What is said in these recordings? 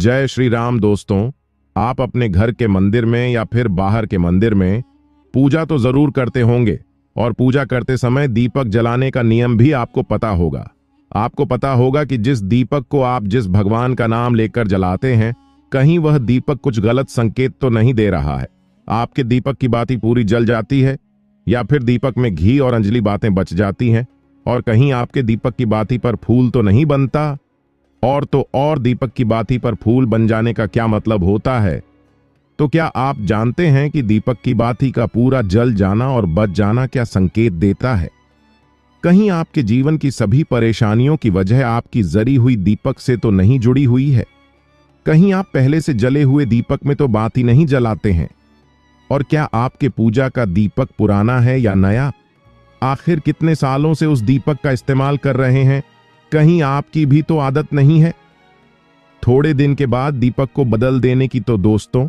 जय श्री राम दोस्तों। आप अपने घर के मंदिर में या फिर बाहर के मंदिर में पूजा तो जरूर करते होंगे और पूजा करते समय दीपक जलाने का नियम भी आपको पता होगा। आपको पता होगा कि जिस दीपक को आप जिस भगवान का नाम लेकर जलाते हैं, कहीं वह दीपक कुछ गलत संकेत तो नहीं दे रहा है। आपके दीपक की बाती पूरी जल जाती है या फिर दीपक में घी और अंजलि बातें बच जाती हैं, और कहीं आपके दीपक की बाती पर फूल तो नहीं बनता। और दीपक की बाती पर फूल बन जाने का क्या मतलब होता है? तो क्या आप जानते हैं कि दीपक की बाती का पूरा जल जाना और बच जाना क्या संकेत देता है? कहीं आपके जीवन की सभी परेशानियों की वजह आपकी जली हुई दीपक से तो नहीं जुड़ी हुई है? कहीं आप पहले से जले हुए दीपक में तो बाती नहीं जलाते हैं? और क्या आपके पूजा का दीपक पुराना है या नया? आखिर कितने सालों से उस दीपक का इस्तेमाल कर रहे हैं? कहीं आपकी भी तो आदत नहीं है थोड़े दिन के बाद दीपक को बदल देने की? तो दोस्तों,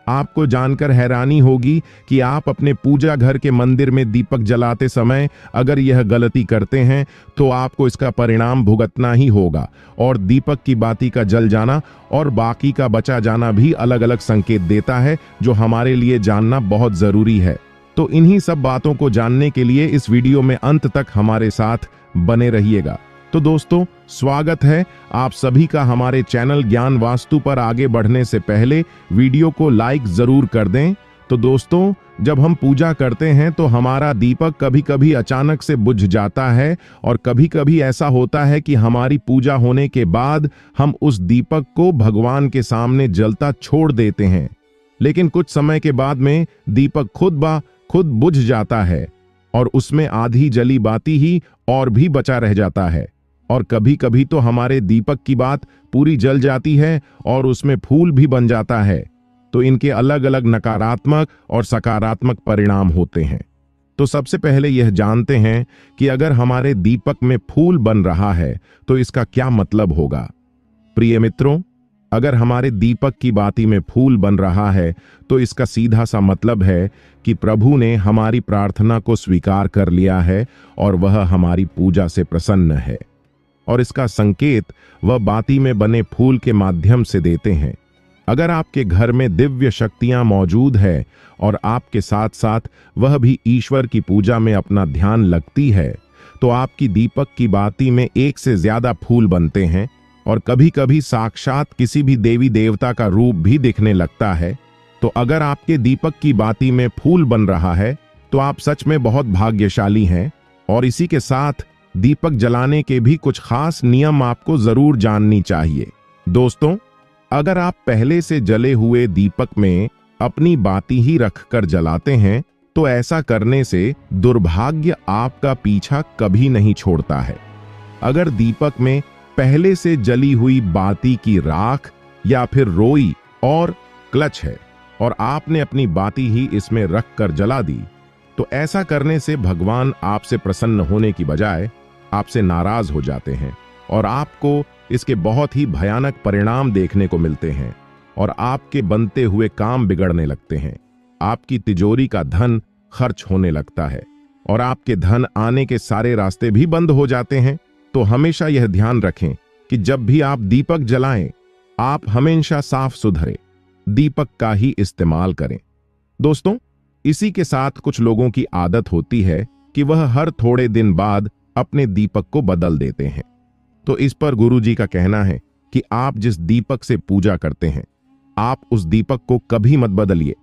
आपको जानकर हैरानी होगी कि आप अपने पूजा घर के मंदिर में दीपक जलाते समय अगर यह गलती करते हैं तो आपको इसका परिणाम भुगतना ही होगा। और दीपक की बाती का जल जाना और बाकी का बचा जाना भी अलग अलग संकेत देता है, जो हमारे लिए जानना बहुत जरूरी है। तो इन्हीं सब बातों को जानने के लिए इस वीडियो में अंत तक हमारे साथ बने रहिएगा। तो दोस्तों, स्वागत है आप सभी का हमारे चैनल ज्ञान वास्तु पर। आगे बढ़ने से पहले वीडियो को लाइक जरूर कर दें। तो दोस्तों, जब हम पूजा करते हैं तो हमारा दीपक कभी कभी अचानक से बुझ जाता है, और कभी कभी ऐसा होता है कि हमारी पूजा होने के बाद हम उस दीपक को भगवान के सामने जलता छोड़ देते हैं, लेकिन कुछ समय के बाद में दीपक खुद ब खुद बुझ जाता है और उसमें आधी जली बाती ही और भी बचा रह जाता है। और कभी कभी तो हमारे दीपक की बात पूरी जल जाती है और उसमें फूल भी बन जाता है। तो इनके अलग अलग नकारात्मक और सकारात्मक परिणाम होते हैं। तो सबसे पहले यह जानते हैं कि अगर हमारे दीपक में फूल बन रहा है तो इसका क्या मतलब होगा। प्रिय मित्रों, अगर हमारे दीपक की बाती में फूल बन रहा है तो इसका सीधा सा मतलब है कि प्रभु ने हमारी प्रार्थना को स्वीकार कर लिया है और वह हमारी पूजा से प्रसन्न है। और इसका संकेत वह बाती में बने फूल के माध्यम से देते हैं। अगर आपके घर में दिव्य शक्तियां मौजूद है और आपके साथ साथ वह भी ईश्वर की पूजा में अपना ध्यान लगती है, तो आपकी दीपक की बाती में एक से ज्यादा फूल बनते हैं, और कभी कभी साक्षात किसी भी देवी देवता का रूप भी दिखने लगता है। तो अगर आपके दीपक की बाती में फूल बन रहा है तो आप सच में बहुत भाग्यशाली हैं। और इसी के साथ दीपक जलाने के भी कुछ खास नियम आपको जरूर जाननी चाहिए। दोस्तों, अगर आप पहले से जले हुए दीपक में अपनी बाती ही रखकर जलाते हैं तो ऐसा करने से दुर्भाग्य आपका पीछा कभी नहीं छोड़ता है। अगर दीपक में पहले से जली हुई बाती की राख या फिर रोई और क्लच है और आपने अपनी बाती ही इसमें रखकर जला दी, तो ऐसा करने से भगवान आपसे प्रसन्न होने की बजाय आपसे नाराज हो जाते हैं और आपको इसके बहुत ही भयानक परिणाम देखने को मिलते हैं, और आपके बनते हुए काम बिगड़ने लगते हैं। आपकी तिजोरी का धन खर्च होने लगता है और आपके धन आने के सारे रास्ते भी बंद हो जाते हैं। तो हमेशा यह ध्यान रखें कि जब भी आप दीपक जलाएं, आप हमेशा साफ सुथरे दीपक का ही इस्तेमाल करें। दोस्तों, इसी के साथ कुछ लोगों की आदत होती है कि वह हर थोड़े दिन बाद अपने दीपक को बदल देते हैं। तो इस पर गुरुजी का कहना है कि आप जिस दीपक से पूजा करते हैं, आप उस दीपक को कभी मत बदलिए।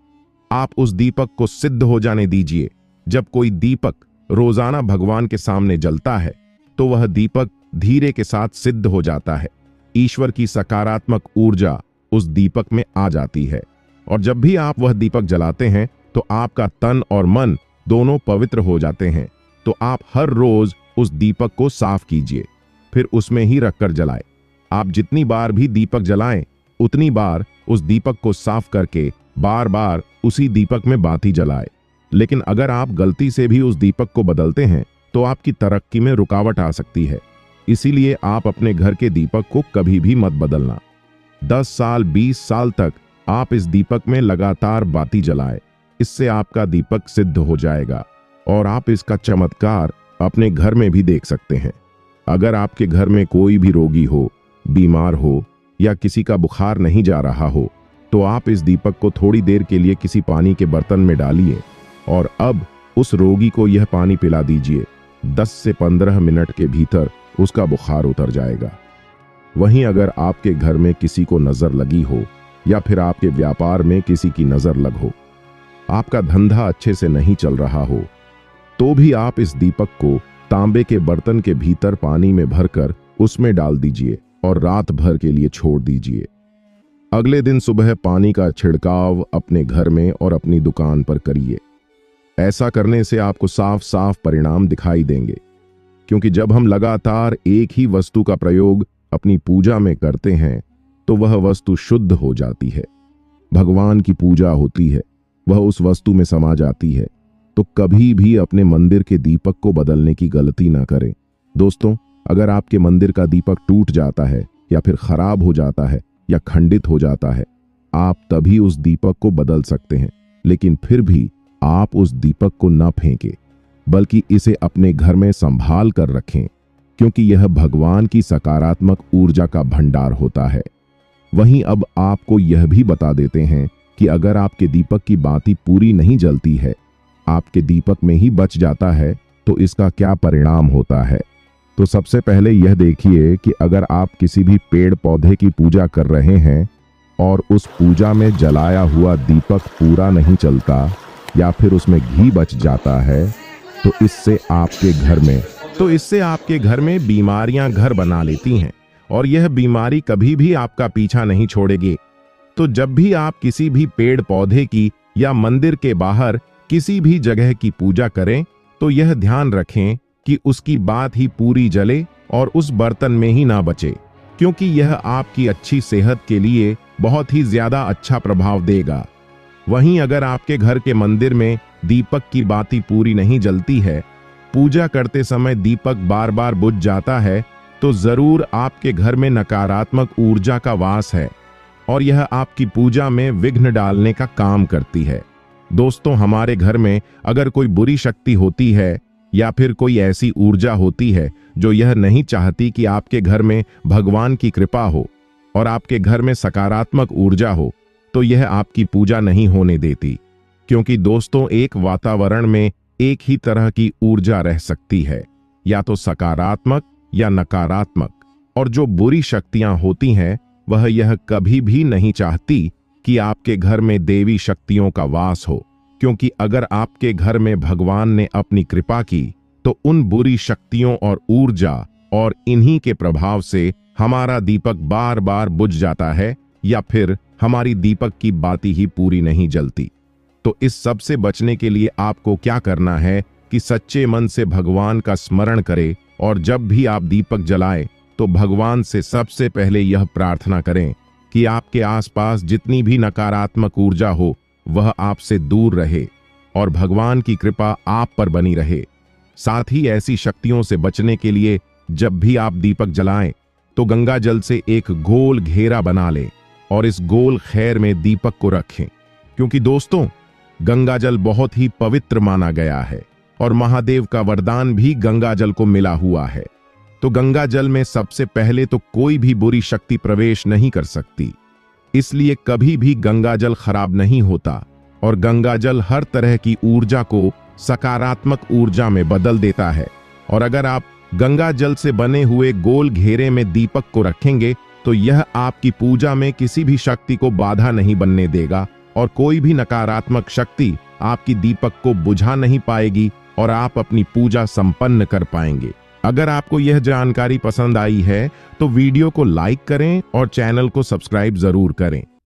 आप उस दीपक को सिद्ध हो जाने दीजिए। जब कोई दीपक रोजाना भगवान के सामने जलता है तो वह दीपक धीरे के साथ सिद्ध हो जाता है। ईश्वर की सकारात्मक ऊर्जा उस दीपक में आ जाती है, और जब भी आप वह दीपक जलाते हैं तो आपका तन और मन दोनों पवित्र हो जाते हैं। तो आप हर रोज उस दीपक को साफ कीजिए, फिर उसमें ही रखकर जलाएं। आप जितनी बार भी दीपक जलाएं, उतनी बार उस दीपक को साफ करके बार बार उसी दीपक में बाती जलाएं। लेकिन अगर आप गलती से भी उस दीपक को बदलते हैं तो आपकी तरक्की में रुकावट आ सकती है। इसीलिए आप अपने घर के दीपक को कभी भी मत बदलना। 10 साल 20 साल तक आप इस दीपक में लगातार बाती जलाएं। इससे आपका दीपक सिद्ध हो जाएगा और आप इसका चमत्कार अपने घर में भी देख सकते हैं। अगर आपके घर में कोई भी रोगी हो, बीमार हो या किसी का बुखार नहीं जा रहा हो तो आप इस दीपक को थोड़ी देर के लिए किसी पानी के बर्तन में डालिए और अब उस रोगी को यह पानी पिला दीजिए। 10 से 15 मिनट के भीतर उसका बुखार उतर जाएगा। वहीं अगर आपके घर में किसी को नजर लगी हो या फिर आपके व्यापार में किसी की नजर लग हो, आपका धंधा अच्छे से नहीं चल रहा हो, तो भी आप इस दीपक को तांबे के बर्तन के भीतर पानी में भरकर उसमें डाल दीजिए और रात भर के लिए छोड़ दीजिए। अगले दिन सुबह पानी का छिड़काव अपने घर में और अपनी दुकान पर करिए। ऐसा करने से आपको साफ साफ परिणाम दिखाई देंगे, क्योंकि जब हम लगातार एक ही वस्तु का प्रयोग अपनी पूजा में करते हैं तो वह वस्तु शुद्ध हो जाती है, भगवान की पूजा होती है, वह उस वस्तु में समा जाती है। तो कभी भी अपने मंदिर के दीपक को बदलने की गलती ना करें। दोस्तों, अगर आपके मंदिर का दीपक टूट जाता है या फिर खराब हो जाता है या खंडित हो जाता है, आप तभी उस दीपक को बदल सकते हैं, लेकिन फिर भी आप उस दीपक को न फेंकें, बल्कि इसे अपने घर में संभाल कर रखें, क्योंकि यह भगवान की सकारात्मक ऊर्जा का भंडार होता है। वहीं अब आपको यह भी बता देते हैं कि अगर आपके दीपक की बाती पूरी नहीं जलती है, आपके दीपक में ही बच जाता है, तो इसका क्या परिणाम होता है। तो सबसे पहले यह देखिए कि अगर आप किसी भी पेड़ पौधे की पूजा कर रहे हैं और उस पूजा में जलाया हुआ दीपक पूरा नहीं चलता या फिर उसमें घी बच जाता है, तो इससे आपके घर में बीमारियां घर बना लेती हैं और यह बीमारी कभी भी आपका पीछा नहीं छोड़ेगी। तो जब भी आप किसी भी पेड़ पौधे की या मंदिर के बाहर किसी भी जगह की पूजा करें, तो यह ध्यान रखें कि उसकी बात ही पूरी जले और उस बर्तन में ही ना बचे, क्योंकि यह आपकी अच्छी सेहत के लिए बहुत ही ज्यादा अच्छा प्रभाव देगा। वहीं अगर आपके घर के मंदिर में दीपक की बाती पूरी नहीं जलती है, पूजा करते समय दीपक बार बार बुझ जाता है, तो जरूर आपके घर में नकारात्मक ऊर्जा का वास है और यह आपकी पूजा में विघ्न डालने का काम करती है। दोस्तों, हमारे घर में अगर कोई बुरी शक्ति होती है या फिर कोई ऐसी ऊर्जा होती है जो यह नहीं चाहती कि आपके घर में भगवान की कृपा हो और आपके घर में सकारात्मक ऊर्जा हो, तो यह आपकी पूजा नहीं होने देती। क्योंकि दोस्तों, एक वातावरण में एक ही तरह की ऊर्जा रह सकती है, या तो सकारात्मक या नकारात्मक, और जो बुरी शक्तियां होती हैं वह यह कभी भी नहीं चाहती कि आपके घर में देवी शक्तियों का वास हो, क्योंकि अगर आपके घर में भगवान ने अपनी कृपा की तो उन बुरी शक्तियों और ऊर्जा और इन्हीं के प्रभाव से हमारा दीपक बार बार बुझ जाता है या फिर हमारी दीपक की बाती ही पूरी नहीं जलती। तो इस सब से बचने के लिए आपको क्या करना है कि सच्चे मन से भगवान का स्मरण करें और जब भी आप दीपक जलाएं तो भगवान से सबसे पहले यह प्रार्थना करें कि आपके आसपास जितनी भी नकारात्मक ऊर्जा हो वह आपसे दूर रहे और भगवान की कृपा आप पर बनी रहे। साथ ही ऐसी शक्तियों से बचने के लिए जब भी आप दीपक जलाएं तो गंगा जल से एक गोल घेरा बना लें और इस गोल खैर में दीपक को रखें, क्योंकि दोस्तों, गंगा जल बहुत ही पवित्र माना गया है और महादेव का वरदान भी गंगा जल को मिला हुआ है। तो गंगा जल में सबसे पहले तो कोई भी बुरी शक्ति प्रवेश नहीं कर सकती, इसलिए कभी भी गंगा जल खराब नहीं होता और गंगा जल हर तरह की ऊर्जा को सकारात्मक ऊर्जा में बदल देता है। और अगर आप गंगा जल से बने हुए गोल घेरे में दीपक को रखेंगे तो यह आपकी पूजा में किसी भी शक्ति को बाधा नहीं बनने देगा और कोई भी नकारात्मक शक्ति आपकी दीपक को बुझा नहीं पाएगी और आप अपनी पूजा संपन्न कर पाएंगे। अगर आपको यह जानकारी पसंद आई है तो वीडियो को लाइक करें और चैनल को सब्सक्राइब जरूर करें।